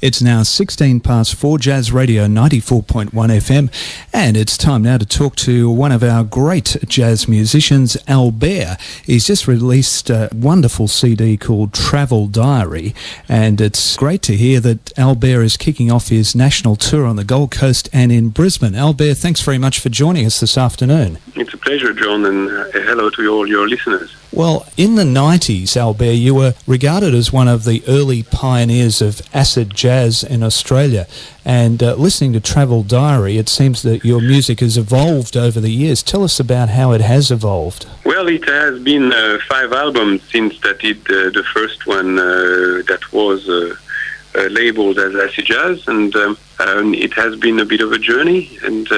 It's now 16 past 4, Jazz Radio 94.1 FM, and it's time now to talk to one of our great jazz musicians, Albare. He's just released a wonderful CD called Travel Diary, and it's great to hear that Albare is kicking off his national tour on the Gold Coast and in Brisbane. Albare, thanks very much for joining us this afternoon. It's a pleasure, John, and hello to all your listeners. Well, in the 90s, Albare, you were regarded as one of the early pioneers of acid jazz in Australia. And listening to Travel Diary, it seems that your music has evolved over the years. Tell us about how it has evolved. Well, it has been 5 albums since that the first one that was labeled as acid jazz, and it has been a bit of a journey, and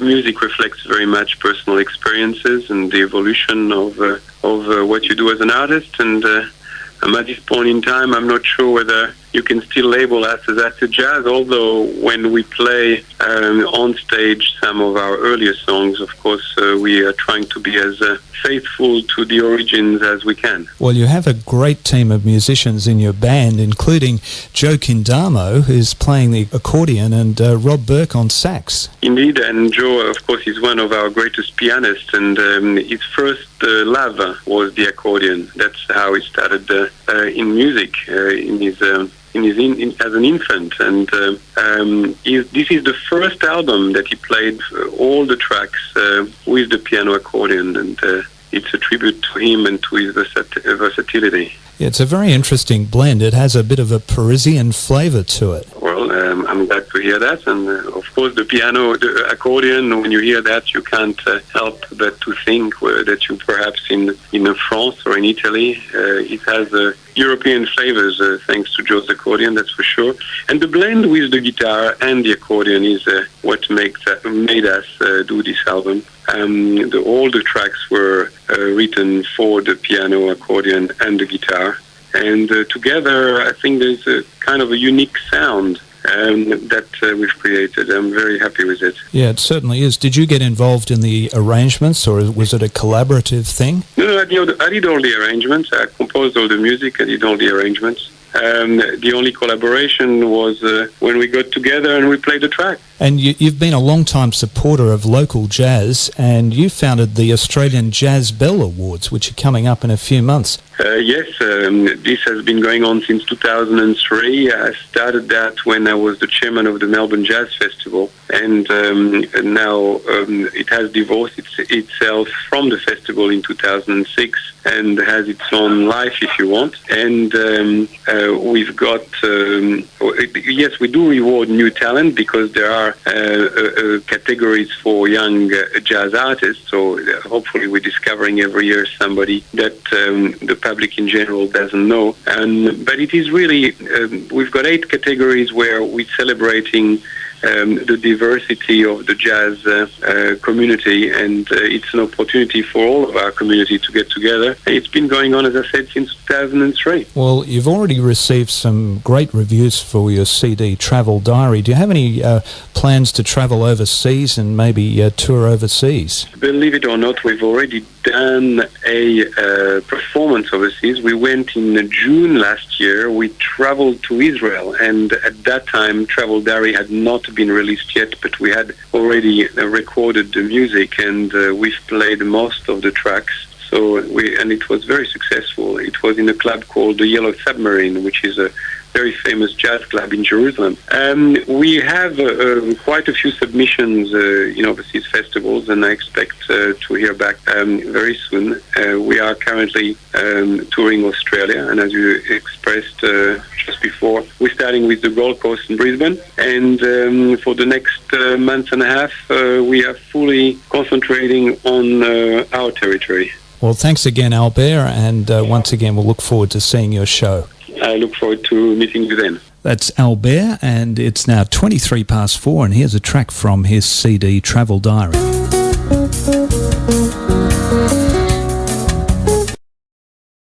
music reflects very much personal experiences and the evolution of what you do as an artist. And at this point in time, I'm not sure whether you can still label us as acid jazz, although when we play on stage some of our earlier songs, of course, we are trying to be as faithful to the origins as we can. Well, you have a great team of musicians in your band, including Joe Kindamo, who's playing the accordion, and Rob Burke on sax. Indeed, and Joe, of course, is one of our greatest pianists, and his first love was the accordion. That's how he started in music, as an infant, and this is the first album that he played all the tracks with the piano accordion, and it's a tribute to him and to his versatility. Yeah, it's a very interesting blend. It has a bit of a Parisian flavour to it. Well, I'm glad to hear that, and of course the piano, the accordion, when you hear that, you can't help but to think that you perhaps in France or in Italy. It has European flavors thanks to Joe's accordion, that's for sure. And the blend with the guitar and the accordion is what made us do this album. All the tracks were written for the piano, accordion, and the guitar. And together, I think there's a kind of a unique sound that we've created. I'm very happy with it. Yeah, it certainly is. Did you get involved in the arrangements, or was it a collaborative thing? No, I did all the arrangements. I composed all the music. I did all the arrangements. The only collaboration was when we got together and we played the track. And you've been a long-time supporter of local jazz, and you founded the Australian Jazz Bell Awards, which are coming up in a few months. Yes, this has been going on since 2003. I started that when I was the chairman of the Melbourne Jazz Festival, and now it has divorced itself from the festival in 2006 and has its own life, if you want. And we've got, yes, we do reward new talent because there are categories for young jazz artists, so hopefully we're discovering every year somebody that the public in general doesn't know. But it is really, we've got 8 categories where we're celebrating the diversity of the jazz community, and it's an opportunity for all of our community to get together. It's been going on, as I said, since 2003. Well, you've already received some great reviews for your CD, Travel Diary. Do you have any plans to travel overseas and maybe tour overseas? Believe it or not, we've already done a performance overseas. We went in June last year. We traveled to Israel, and at that time, Travel Diary had not been released yet, but we had already recorded the music, and we've played most of the tracks. And it was very successful. It was in a club called the Yellow Submarine, which is a very famous jazz club in Jerusalem. We have quite a few submissions in overseas festivals, and I expect to hear back very soon. We are currently touring Australia, and as you expressed just before, we're starting with the Gold Coast in Brisbane, and for the next month and a half, we are fully concentrating on our territory. Well, thanks again, Albare, and once again, we'll look forward to seeing your show. I look forward to meeting you then. That's Albare, and it's now 23 past 4, and here's a track from his CD, Travel Diary.